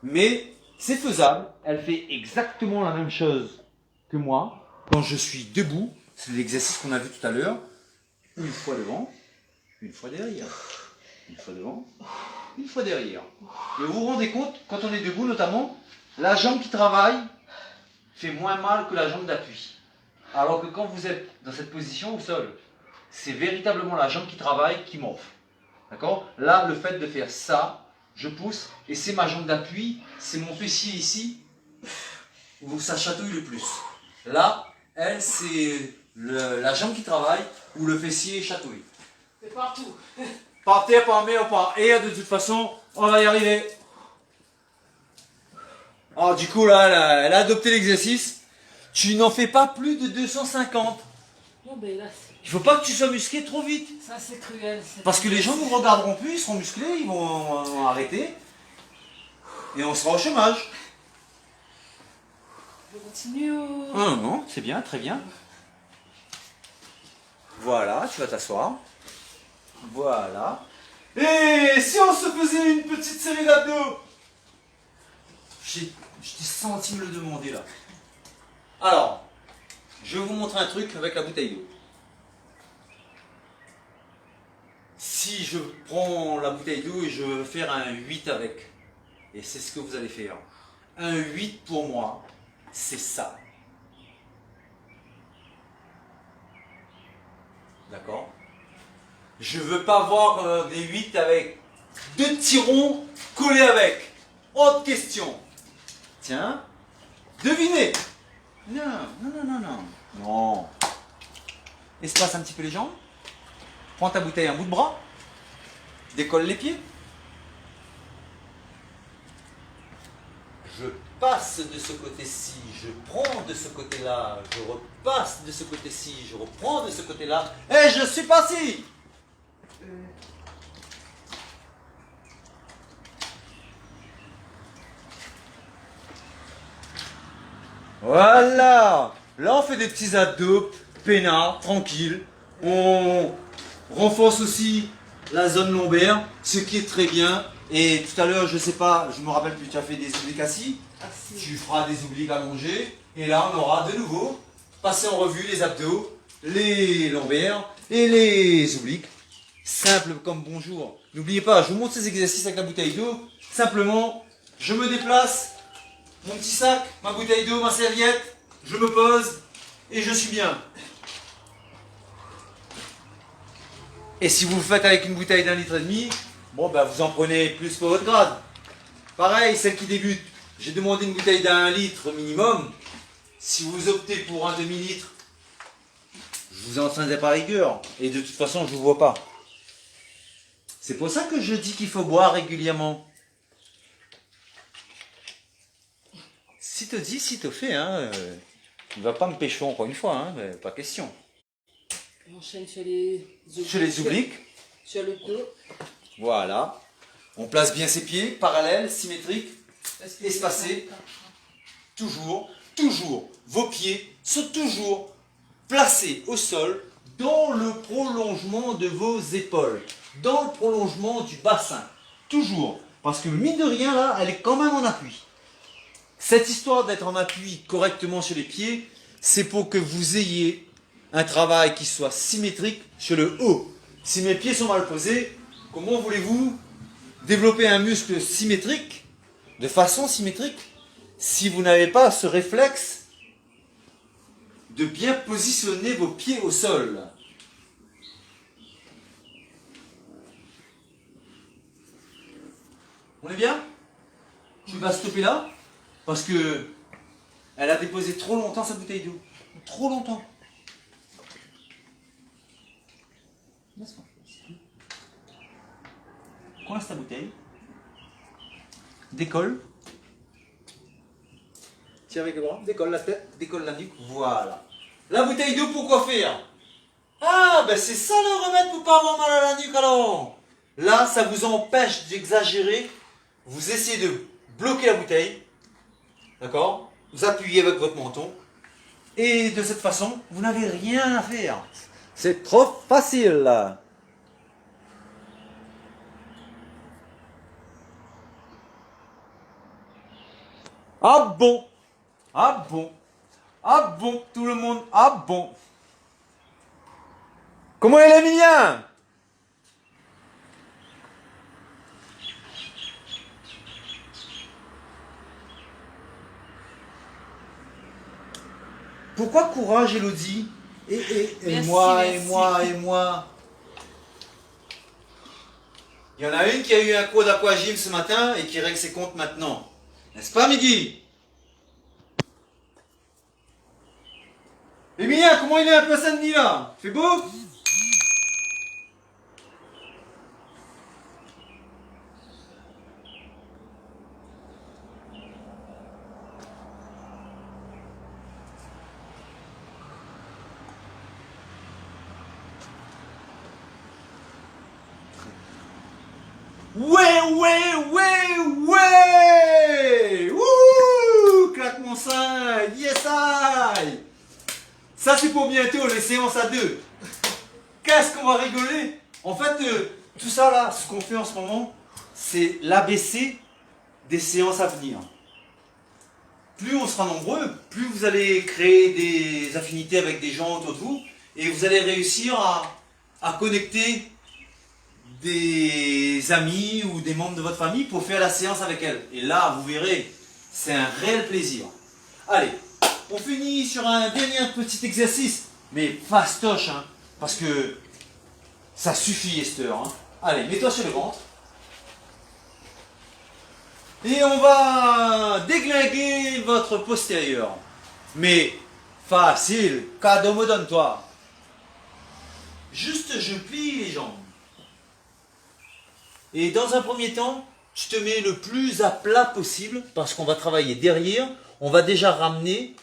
Mais c'est faisable. Elle fait exactement la même chose que moi. Quand je suis debout, c'est l'exercice qu'on a vu tout à l'heure. Une fois devant, une fois derrière. Une fois devant, une fois derrière. Et vous vous rendez compte, quand on est debout notamment, la jambe qui travaille fait moins mal que la jambe d'appui. Alors que quand vous êtes dans cette position au sol, c'est véritablement la jambe qui travaille qui m'offre. D'accord? Là, le fait de faire ça, je pousse, et c'est ma jambe d'appui, c'est mon fessier ici, où ça chatouille le plus. Là, elle, c'est la jambe qui travaille, où le fessier chatouille. C'est partout. Par terre, par mer, par air, de toute façon, on va y arriver. Alors du coup, là, elle a adopté l'exercice. Tu n'en fais pas plus de 250. Non, mais là, Il faut pas que tu sois musclé trop vite. ça c'est cruel. Parce que les gens ne vous regarderont plus, ils seront musclés, ils vont arrêter. Et on sera au chômage. Je continue. Non, non, c'est bien, très bien. Voilà, tu vas t'asseoir. Voilà. Et si on se faisait une petite série d'abdos? Je t'ai senti me le demander là. Alors, je vais vous montrer un truc avec la bouteille d'eau. Si je prends la bouteille d'eau et je veux faire un 8 avec, et c'est ce que vous allez faire. Un 8 pour moi, c'est ça. D'accord? Je veux pas voir des 8 avec 2 tirons collés avec. Autre question. Tiens, devinez. Non, non, non, non, non. Non. Espace un petit peu les jambes. Prends ta bouteille un bout de bras. décolle les pieds. Je passe de ce côté-ci, je prends de ce côté-là, je repasse de ce côté-ci, je reprends de ce côté-là, et je suis parti. Voilà. Là, on fait des petits abdos, peinards, tranquille. On renforce aussi la zone lombaire, ce qui est très bien. Et tout à l'heure, je sais pas, je me rappelle plus, tu as fait des obliques assis. Tu feras des obliques allongés. Et là, on aura de nouveau passé en revue les abdos, les lombaires et les obliques. Simple comme bonjour. N'oubliez pas, je vous montre ces exercices avec la bouteille d'eau. Simplement, je me déplace, mon petit sac, ma bouteille d'eau, ma serviette, je me pose et je suis bien. Et si vous le faites avec une bouteille d'1,5 litre, bon ben vous en prenez plus pour votre grade. Pareil, celle qui débute, j'ai demandé une bouteille d'1 litre minimum. Si vous optez pour un demi-litre, je vous entraînerai par rigueur. Et de toute façon, je ne vous vois pas. C'est pour ça que je dis qu'il faut boire régulièrement. Si te dit, si te fait, hein, il ne va pas me pécho encore une fois, hein, mais pas question. On enchaîne sur les obliques. Sur les obliques. Sur le dos. Voilà. On place bien ses pieds, parallèles, symétriques, espacés. Toujours, toujours, vos pieds sont toujours placés au sol dans le prolongement de vos épaules, dans le prolongement du bassin. Toujours. Parce que mine de rien, là, elle est quand même en appui. Cette histoire d'être en appui correctement sur les pieds, c'est pour que vous ayez un travail qui soit symétrique sur le haut. Si mes pieds sont mal posés, comment voulez-vous développer un muscle symétrique, de façon symétrique, si vous n'avez pas ce réflexe de bien positionner vos pieds au sol? On est bien? Tu vas stopper là, parce que elle a déposé trop longtemps sa bouteille d'eau. Trop longtemps. Coince ta bouteille. Décolle. Tiens avec les bras. Décolle la tête. Décolle la nuque. Voilà. La bouteille d'eau, pourquoi faire? Ah, ben c'est ça le remède pour pas avoir mal à la nuque alors. Là, ça vous empêche d'exagérer. Vous essayez de bloquer la bouteille. D'accord? Vous appuyez avec votre menton. Et de cette façon, vous n'avez rien à faire. C'est trop facile. Ah bon? Ah bon? Ah bon? Tout le monde? Ah bon? Comment est l'Emilien? Pourquoi courage, Elodie? Et Merci, moi, merci. et moi, et moi. Il y en a une qui a eu un cours d'aquagym ce matin et qui règle ses comptes maintenant. N'est-ce pas, Migui? Emilien, comment il est un peu samedi là? Fait beau? Ouais, ouais, ouais, ouais! Wouh! Claque mon sein! Yes, I! Ça, c'est pour bientôt, les séances à deux. Qu'est-ce qu'on va rigoler? En fait, tout ça là, ce qu'on fait en ce moment, c'est l'ABC des séances à venir. Plus on sera nombreux, plus vous allez créer des affinités avec des gens autour de vous et vous allez réussir à connecter des amis ou des membres de votre famille pour faire la séance avec elles. Et là, vous verrez, c'est un réel plaisir. Allez, on finit sur un dernier petit exercice, mais fastoche, hein, parce que ça suffit, Esther. Hein. Allez, mets-toi sur le ventre. Et on va déglinguer votre postérieur. Mais facile, cadeau me donne-toi. Juste je plie les jambes. Et dans un premier temps, tu te mets le plus à plat possible parce qu'on va travailler derrière. On va déjà ramener,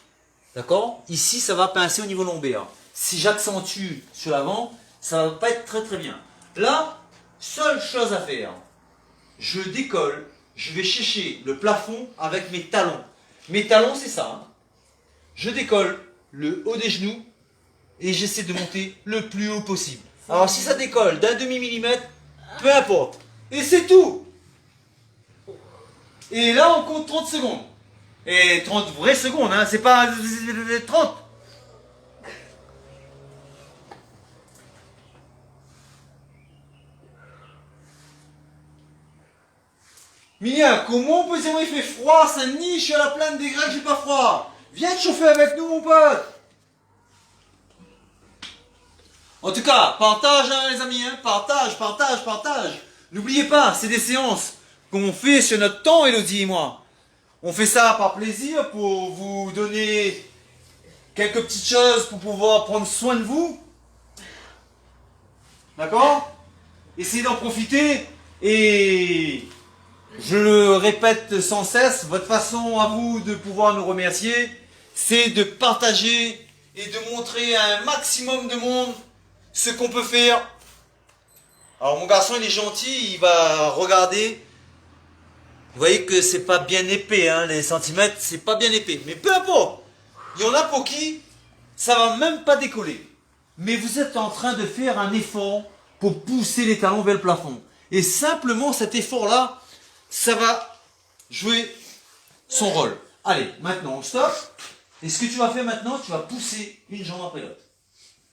d'accord? Ici, ça va pincer au niveau lombaire. Si j'accentue sur l'avant, ça va pas être très très bien. Là, seule chose à faire, je décolle, je vais chercher le plafond avec mes talons. Mes talons, c'est ça. Hein. Je décolle le haut des genoux et j'essaie de monter le plus haut possible. Alors si ça décolle d'un demi-millimètre, peu importe. Et c'est tout. Et là, on compte 30 secondes. Et 30 vraies secondes, hein, c'est pas 30. Mia, comment on peut dire il fait froid, Saint-Denis, je suis à la plaine des Grecs, j'ai pas froid. Viens te chauffer avec nous, mon pote. En tout cas, partage, hein, les amis, hein, partage, partage, partage. N'oubliez pas, c'est des séances qu'on fait sur notre temps, Elodie et moi. On fait ça par plaisir pour vous donner quelques petites choses pour pouvoir prendre soin de vous. D'accord? Essayez d'en profiter et je le répète sans cesse, votre façon à vous de pouvoir nous remercier, c'est de partager et de montrer à un maximum de monde ce qu'on peut faire. Alors mon garçon il est gentil, il va regarder. Vous voyez que c'est pas bien épais, hein, les centimètres, c'est pas bien épais. Mais peu importe, il y en a pour qui ça va même pas décoller. Mais vous êtes en train de faire un effort pour pousser les talons vers le plafond. Et simplement cet effort-là, ça va jouer son rôle. Allez, maintenant on stop. Et ce que tu vas faire maintenant, tu vas pousser une jambe après l'autre.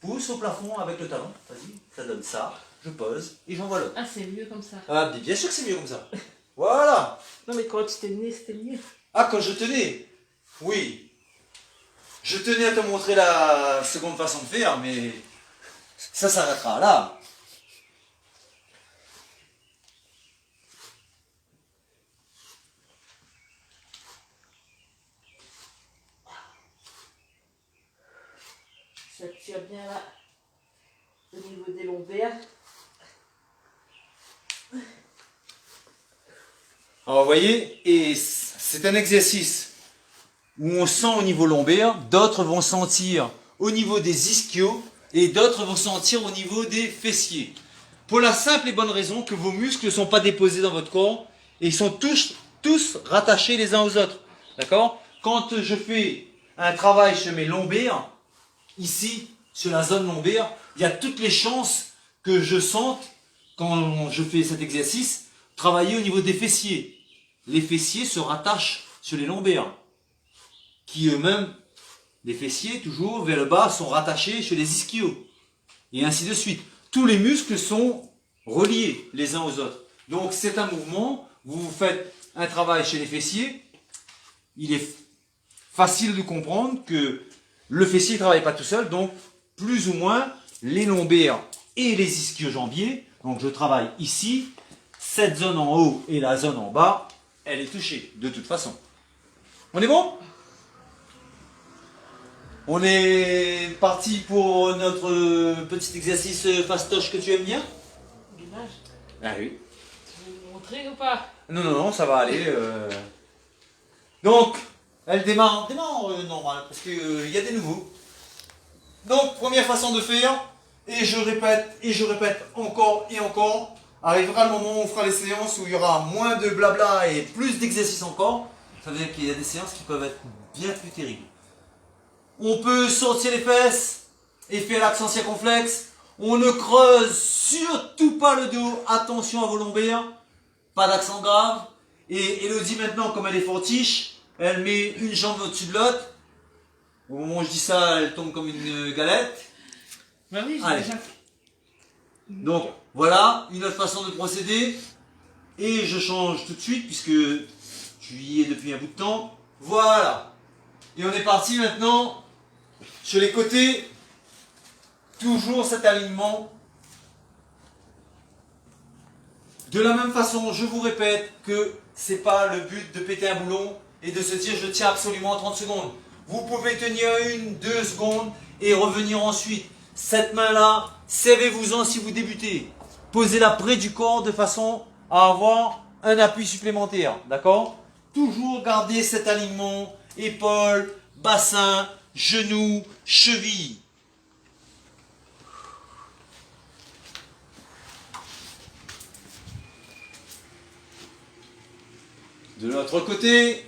Pousse au plafond avec le talon. Vas-y, ça donne ça. Je pose et j'envoie l'autre. Ah, c'est mieux comme ça. Ah, bien sûr que c'est mieux comme ça. Voilà. Non, mais quand tu tenais, c'était mieux. Ah, quand je tenais? Oui. Je tenais à te montrer la seconde façon de faire, mais ça s'arrêtera là. Ça tire bien là, au niveau des lombaires. Alors, vous voyez, et c'est un exercice où on sent au niveau lombaire, d'autres vont sentir au niveau des ischios et d'autres vont sentir au niveau des fessiers. Pour la simple et bonne raison que vos muscles ne sont pas déposés dans votre corps et ils sont tous rattachés les uns aux autres. D'accord? Quand je fais un travail sur mes lombaires, ici, sur la zone lombaire, il y a toutes les chances que je sente, quand je fais cet exercice, travailler au niveau des fessiers. Les fessiers se rattachent sur les lombaires, qui eux-mêmes, les fessiers, toujours vers le bas, sont rattachés sur les ischios, et ainsi de suite. Tous les muscles sont reliés les uns aux autres. Donc c'est un mouvement, vous faites un travail chez les fessiers, il est facile de comprendre que le fessier ne travaille pas tout seul, donc plus ou moins les lombaires et les ischio-jambiers, donc je travaille ici, cette zone en haut et la zone en bas, elle est touchée, de toute façon. On est bon? On est parti pour notre petit exercice fastoche que tu aimes bien? L'image. Ah oui. Tu veux me montrer ou pas? Non, non, non, ça va aller. Donc, elle démarre normal, parce qu'il y a des nouveaux. Donc, première façon de faire, et je répète encore et encore. Arrivera le moment où on fera les séances où il y aura moins de blabla et plus d'exercices encore. Ça veut dire qu'il y a des séances qui peuvent être bien plus terribles. On peut sortir les fesses et faire l'accent circonflexe. On ne creuse surtout pas le dos. Attention à vos lombaires. Pas d'accent grave. Et Elodie maintenant, comme elle est fortiche, elle met une jambe au-dessus de l'autre. Au moment où je dis ça, elle tombe comme une galette. Bah oui, j'ai Allez. déjà. Donc voilà une autre façon de procéder. Et je change tout de suite puisque tu y es depuis un bout de temps. Voilà. Et on est parti maintenant sur les côtés. Toujours cet alignement. De la même façon, je vous répète que c'est pas le but de péter un boulon et de se dire je tiens absolument 30 secondes. Vous pouvez tenir 1-2 secondes et revenir ensuite. Cette main-là, servez-vous-en si vous débutez. Posez-la près du corps de façon à avoir un appui supplémentaire. D'accord? Toujours garder cet alignement épaules, bassin, genoux, chevilles. De l'autre côté.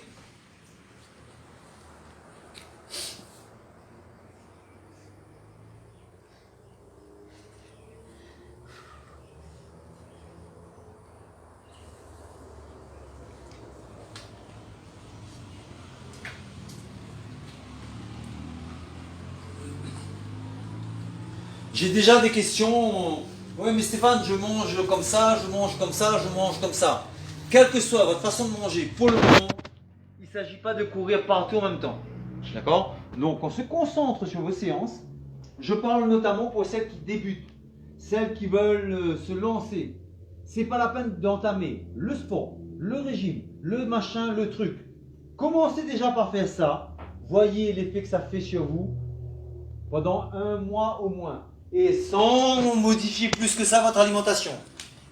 J'ai déjà des questions. Oui, mais Stéphane, je mange comme ça, je mange comme ça, je mange comme ça. Quelle que soit votre façon de manger, pour le moment, il ne s'agit pas de courir partout en même temps. D'accord? Donc, on se concentre sur vos séances. Je parle notamment pour celles qui débutent, celles qui veulent se lancer. C'est pas la peine d'entamer le sport, le régime, le machin, le truc. Commencez déjà par faire ça. Voyez l'effet que ça fait sur vous pendant un mois au moins. Et sans modifier plus que ça votre alimentation.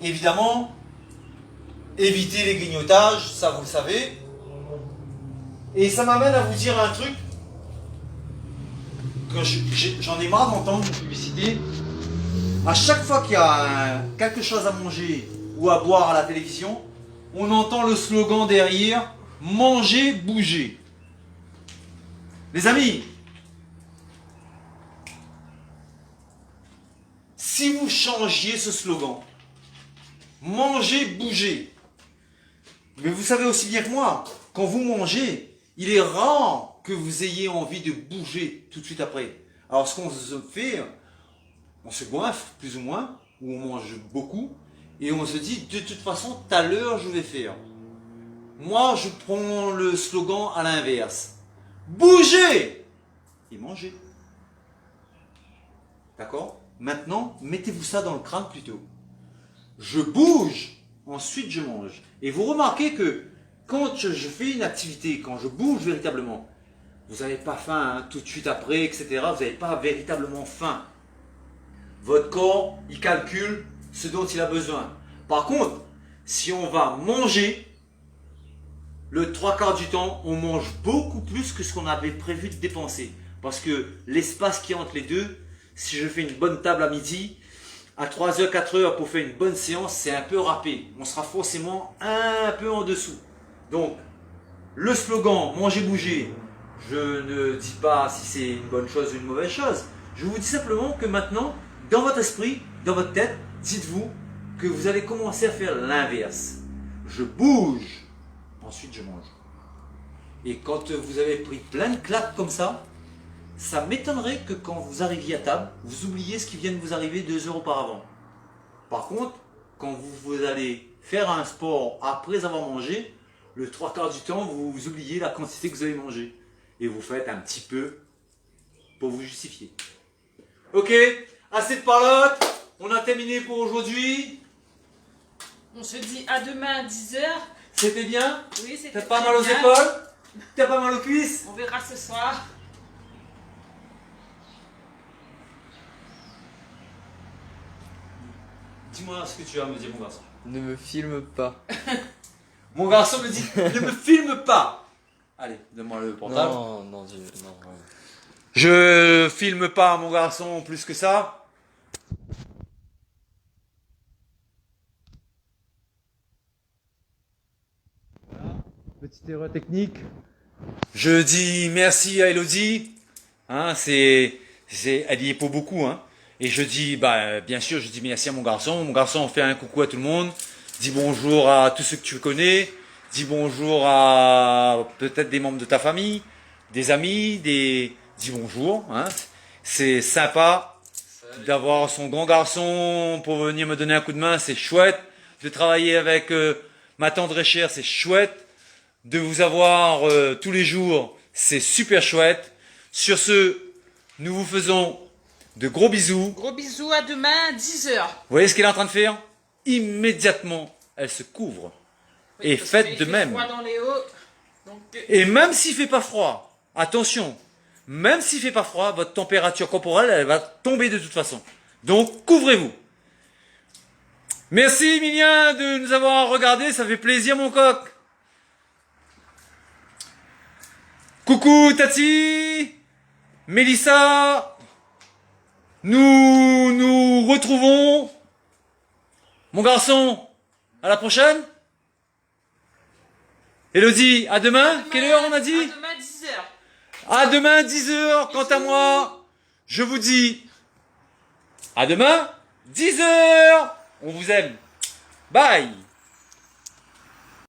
Évidemment, évitez les grignotages, ça vous le savez. Et ça m'amène à vous dire un truc que j'en ai marre d'entendre une publicité. À chaque fois qu'il y a quelque chose à manger ou à boire à la télévision, on entend le slogan derrière « Manger, bouger ». Les amis, si vous changiez ce slogan, manger, bouger. Mais vous savez aussi bien que moi, quand vous mangez, il est rare que vous ayez envie de bouger tout de suite après. Alors ce qu'on se fait, on se goinfre plus ou moins, ou on mange beaucoup, et on se dit de toute façon, tout à l'heure je vais faire. Moi je prends le slogan à l'inverse. Bouger et manger. D'accord? Maintenant, mettez-vous ça dans le crâne plutôt. Je bouge, ensuite je mange. Et vous remarquez que quand je fais une activité, quand je bouge véritablement, vous n'avez pas faim hein, tout de suite après, etc. Vous n'avez pas véritablement faim. Votre corps, il calcule ce dont il a besoin. Par contre, si on va manger, le 3/4 du temps, on mange beaucoup plus que ce qu'on avait prévu de dépenser. Parce que l'espace qui est entre les deux, si je fais une bonne table à midi, à 3h, 4h pour faire une bonne séance, c'est un peu râpé. On sera forcément un peu en dessous. Donc, le slogan « Manger, bouger », je ne dis pas si c'est une bonne chose ou une mauvaise chose. Je vous dis simplement que maintenant, dans votre esprit, dans votre tête, dites-vous que vous allez commencer à faire l'inverse. Je bouge, ensuite je mange. Et quand vous avez pris plein de claques comme ça m'étonnerait que quand vous arriviez à table, vous oubliez ce qui vient de vous arriver 2 heures auparavant. Par contre, quand vous allez faire un sport après avoir mangé, le 3/4 du temps, vous oubliez la quantité que vous avez mangé. Et vous faites un petit peu pour vous justifier. Ok, assez de parlotte. On a terminé pour aujourd'hui. On se dit à demain à 10h. C'était bien? Oui, c'était T'as pas très mal aux bien. épaules? T'as pas mal aux cuisses? On verra ce soir. Dis-moi ce que tu as à me dire, mon garçon. Ne me filme pas. Mon garçon me dit, ne me filme pas. Allez, donne-moi le portable. Non, non, Dieu, non. Ouais. Je filme pas mon garçon plus que ça. Voilà. Petite erreur technique. Je dis merci à Elodie. Hein, elle y est pour beaucoup. Hein. Et je dis, bien sûr, je dis merci à mon garçon. Mon garçon fait un coucou à tout le monde. Dis bonjour à tous ceux que tu connais. Dis bonjour à peut-être des membres de ta famille, des amis, dis bonjour. Hein. C'est sympa d'avoir son grand garçon pour venir me donner un coup de main, c'est chouette. De travailler avec ma tendre et chère, c'est chouette. De vous avoir tous les jours, c'est super chouette. Sur ce, nous vous faisons de gros bisous. Gros bisous, à demain à 10h. Vous voyez ce qu'elle est en train de faire? Immédiatement, elle se couvre. Oui, Et parce faites qu'il de fait même. froid dans les hauts. Donc, Et même s'il fait pas froid, attention, même s'il fait pas froid, votre température corporelle, elle va tomber de toute façon. Donc, couvrez-vous. Merci Emilien de nous avoir regardé, ça fait plaisir mon coq. Coucou Tati, Mélissa, nous nous retrouvons. Mon garçon, à la prochaine. Elodie, à demain. Quelle heure on a dit? À demain 10h. À demain 10h. Quant à moi, je vous dis à demain 10h. On vous aime. Bye.